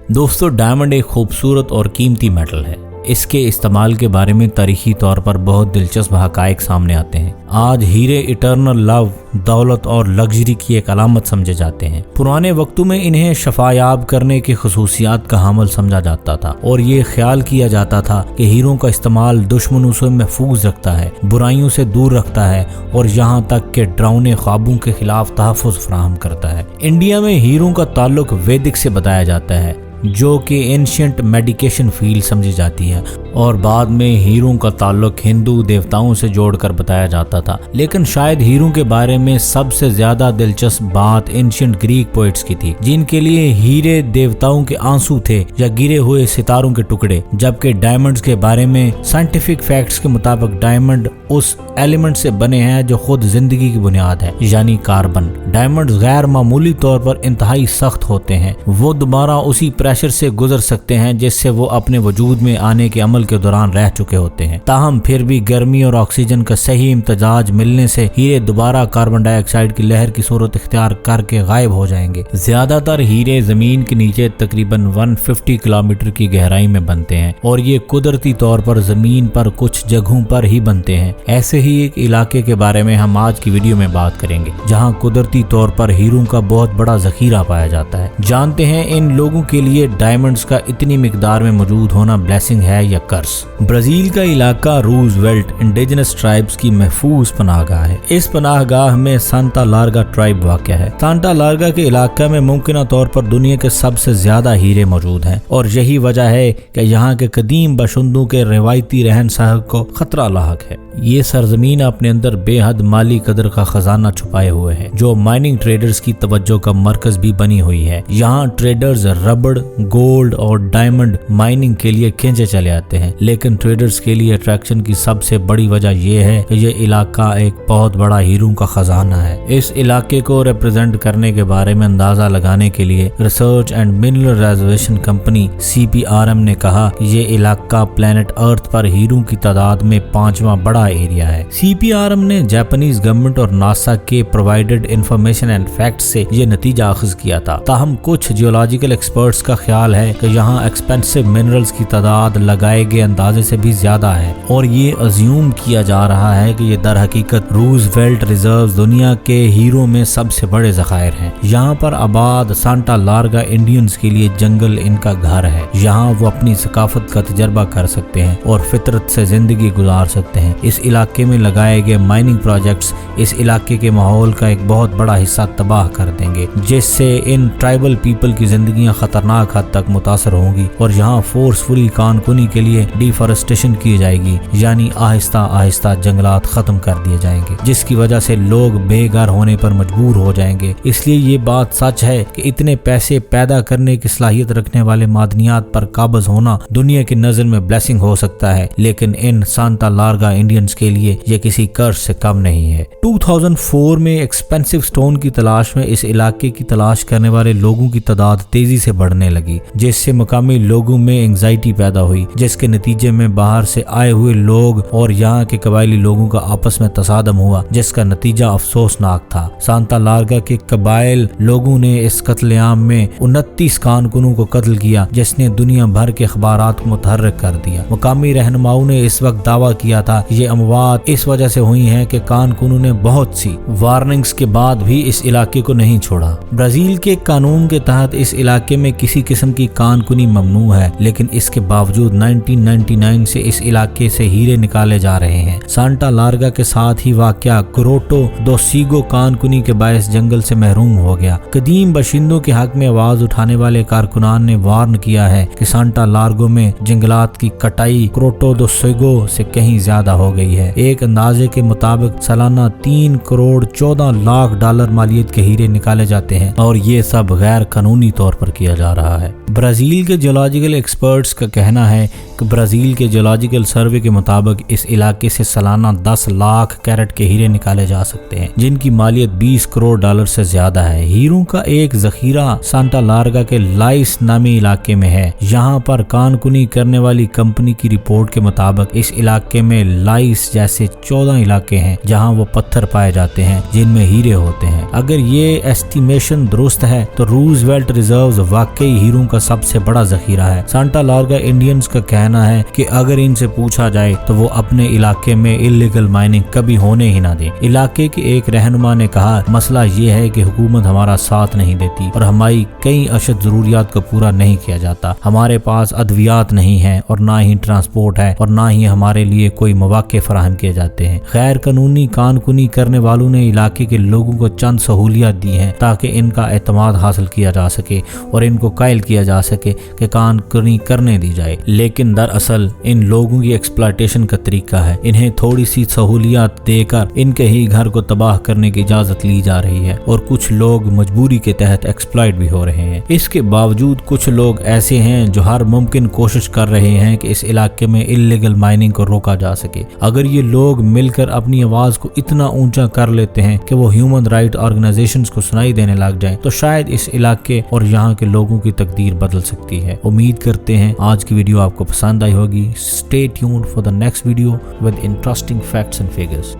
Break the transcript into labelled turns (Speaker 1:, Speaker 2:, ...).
Speaker 1: दोस्तों, डायमंड एक खूबसूरत और कीमती मेटल है। इसके इस्तेमाल के बारे में तारीखी तौर पर बहुत दिलचस्प हकायक सामने आते हैं। आज हीरे इटर्नल लव, दौलत और लग्जरी की एक अलामत समझे जाते हैं। पुराने वक्तों में इन्हें शफायाब करने की खसूसियात का हामिल समझा जाता था और ये ख्याल किया जाता था कि हीरों का इस्तेमाल दुश्मनों से महफूज रखता है, बुराइयों से दूर रखता है और यहाँ तक के डरावने ख्वाबों के खिलाफ तहफ़्फ़ुज़ फराहम करता है। इंडिया में हीरों का ताल्लुक वैदिक से बताया जाता है, जो कि एंशिएंट मेडिकेशन फील्ड समझी जाती है, और बाद में हीरों का ताल्लुक हिंदू देवताओं से जोड़कर बताया जाता था। लेकिन शायद हीरों के बारे में सबसे ज्यादा दिलचस्प बात एंशिएंट ग्रीक पोइट्स की थी, जिनके लिए हीरे देवताओं के आंसू थे या गिरे हुए सितारों के टुकड़े, जबकि डायमंड्स के बारे में साइंटिफिक फैक्ट्स के मुताबिक डायमंड उस एलिमेंट से बने हैं जो खुद जिंदगी की बुनियाद है, यानी कार्बन। डायमंड्स गैर मामूली तौर पर इंतहाई सख्त होते हैं। वो दोबारा उसी प्रेशर से गुजर सकते हैं जिससे वो अपने वजूद में आने के अमल के दौरान रह चुके होते हैं। ताहम फिर भी गर्मी और ऑक्सीजन का सही इम्तजाज मिलने से हीरे दोबारा कार्बन डाइऑक्साइड की लहर की सूरत इख्तियार करके गायब हो जाएंगे। ज्यादातर हीरे जमीन के नीचे तकरीबन 150 किलोमीटर की गहराई में बनते हैं और ये कुदरती तौर पर जमीन पर कुछ जगहों पर ही बनते हैं। ऐसे ही एक इलाके के बारे में हम आज की वीडियो में बात करेंगे जहाँ कुदरती तौर पर हीरों का बहुत बड़ा जखीरा पाया जाता है। जानते हैं इन लोगों के लिए डायमंड्स का इतनी मिकदार में मौजूद होना ब्लेसिंग है या कर्स। ब्राजील का इलाका रूजवेल्ट इंडिजिनस ट्राइब्स की महफूज पनाहगाह है। इस पनाहगाह में सांता लार्गा ट्राइब वाक़या है। सांता लार्गा के इलाके में मुमकिन तौर पर दुनिया के सबसे ज्यादा हीरे मौजूद हैं और यही वजह है कि यहाँ के कदीम बाशिंदों के रिवायती रहन सहन को खतरा लाहक है। ये सरजमीन अपने अंदर बेहद माली कदर का खजाना छुपाए हुए है, जो माइनिंग ट्रेडर्स की तवज्जो का मरकज भी बनी हुई है। यहाँ ट्रेडर्स रबड़, गोल्ड और डायमंड माइनिंग के लिए खींचे चले आते हैं, लेकिन ट्रेडर्स के लिए अट्रैक्शन की सबसे बड़ी वजह यह है कि ये इलाका एक बहुत बड़ा हीरों का खजाना है। इस इलाके को रिप्रेजेंट करने के बारे में अंदाजा लगाने के लिए research and mineral reservation company CPRM ने कहा ये इलाका प्लेनेट अर्थ पर हीरों की तादाद में 5वां बड़ा एरिया है। CPRM ने जापानीज गवर्नमेंट और नासा के प्रोवाइडेड इंफॉर्मेशन एंड फैक्ट्स से ये नतीजा अखज किया था। ताहम कुछ जियोलॉजिकल एक्सपर्ट्स का ख्याल है कि यहाँ एक्सपेंसिव मिनरल्स की तादाद लगाए गए अंदाजे से भी ज्यादा है और ये अज्यूम किया जा रहा है कि ये दर हकीकत रूजवेल्ट रिजर्व दुनिया के हीरो में सबसे बड़े जखायर हैं। यहाँ पर आबाद सांता लार्गा इंडियंस के लिए जंगल इनका घर है। यहाँ वो अपनी सकाफत का तजर्बा कर सकते हैं और फितरत से जिंदगी गुजार सकते हैं। इस इलाके में लगाए गए माइनिंग प्रोजेक्ट्स इस इलाके के माहौल का एक बहुत बड़ा हिस्सा तबाह कर देंगे, जिससे इन ट्राइबल पीपल की जिंदगियां खतरनाक हद तक मुतासर होंगी और यहाँ फोर्सफुली कानकुनी के लिए डिफॉरेस्टेशन की जाएगी, यानी आहिस्ता आहिस्ता जंगलात खत्म कर दिए जाएंगे, जिसकी वजह से लोग बेघर होने पर मजबूर हो जाएंगे। इसलिए ये बात सच है कि इतने पैसे पैदा करने की सलाहियत रखने वाले मादनियात पर काबज होना दुनिया की नजर में ब्लेसिंग हो सकता है, लेकिन इन सांता लार्गा इंडियंस के लिए ये किसी कर्ज से कम नहीं है। 2004 में एक्सपेंसिव स्टोन की तलाश में इस इलाके की तलाश करने वाले लोगों की तादाद तेजी से बढ़ने लगी, जिससे मकामी लोगों में एंजाइटी पैदा हुई, जिसके नतीजे में बाहर से आए हुए लोग और यहाँ के कबायली लोगों का आपस में तसादम हुआ, जिसका नतीजा अफसोसनाक था। सांता लार्गा के कबाइल लोगों ने इस कत्लेआम में 29 कानकुनों को कत्ल किया, जिसने दुनिया भर के अखबारात को मुतहर्रिक कर दिया। मकामी रहनुमाओं ने इस वक्त दावा किया था ये अमवात इस वजह से हुई है कि कानकुनों ने बहुत सी वार्निंग्स के बाद भी इस इलाके को नहीं छोड़ा। ब्राजील के कानून के तहत इस इलाके में किसी किस्म की कानकुनी ममनू है, लेकिन इसके बावजूद 1999 से इस इलाके से हीरे निकाले जा रहे हैं। सांता लार्गा के साथ ही वाकया ग्रोटो दो सीगो कानकुनी के बायस जंगल से महरूम हो गया। कदीम बाशिंदों के हक में आवाज उठाने वाले कारकुनान ने वार्न किया है कि सांता लार्गो में जंगलात की कटाई ग्रोटो दो सीगो से कहीं ज्यादा हो गई है। एक अंदाजे के मुताबिक सालाना 3 करोड़ 14 लाख डॉलर मालियत के हीरे निकाले जाते हैं और ये सब गैर कानूनी तौर पर किया जा रहा है। ब्राजील के जियोलॉजिकल एक्सपर्ट्स का कहना है कि ब्राजील के जियोलॉजिकल सर्वे के मुताबिक इस इलाके से सालाना 10 लाख कैरेट के हीरे निकाले जा सकते हैं, जिनकी मालियत 20 करोड़ डॉलर से ज्यादा है। हीरों का एक जखीरा सांता लार्गा के लाइस नामी इलाके में है। यहाँ पर कानकुनी करने वाली कंपनी की रिपोर्ट के मुताबिक इस इलाके में लाइस राइस जैसे 14 इलाके हैं जहां वो पत्थर पाए जाते हैं जिनमें हीरे होते हैं। अगर ये एस्टिमेशन दुरुस्त है तो रूजवेल्ट रिजर्व्स वाकई हीरों का सबसे बड़ा जखीरा है। सांता लार्गा इंडियंस का कहना है कि अगर इनसे पूछा जाए तो वो अपने इलाके में इलीगल माइनिंग कभी होने ही ना दे। इलाके के एक रहनुमा ने कहा, मसला ये है कि हुकूमत हमारा साथ नहीं देती और हमारी कई अशद जरूरियात को पूरा नहीं किया जाता। हमारे पास अद्वियात नहीं है और ना ही ट्रांसपोर्ट है और ना ही हमारे लिए कोई मौके फराहम किए जाते हैं। गैर कानूनी कानकुनी करने वालों ने इलाके के लोगों को चंद सहूलियात दी हैं ताकि इनका एतमाद हासिल किया जा सके और इनको कायल किया जा सके कि कानकुनी करने दी जाए। लेकिन दरअसल इन लोगों की एक्सप्लॉयटेशन का तरीका है। इन्हें थोड़ी सी सहूलियात देकर इनके ही घर को तबाह करने की इजाजत ली जा रही है और कुछ लोग मजबूरी के तहत एक्सप्लॉइट भी हो रहे हैं। इसके बावजूद कुछ लोग ऐसे हैं जो हर मुमकिन कोशिश कर रहे हैं कि इस इलाके में इल्लीगल माइनिंग को रोका जा सके। अगर ये लोग मिलकर अपनी आवाज को इतना ऊंचा कर लेते हैं कि वो ह्यूमन राइट ऑर्गेनाइजेशंस को सुनाई देने लग जाए तो शायद इस इलाके और यहाँ के लोगों की तकदीर बदल सकती है। उम्मीद करते हैं आज की वीडियो आपको पसंद आई होगी। Stay tuned for the next video with interesting facts and figures.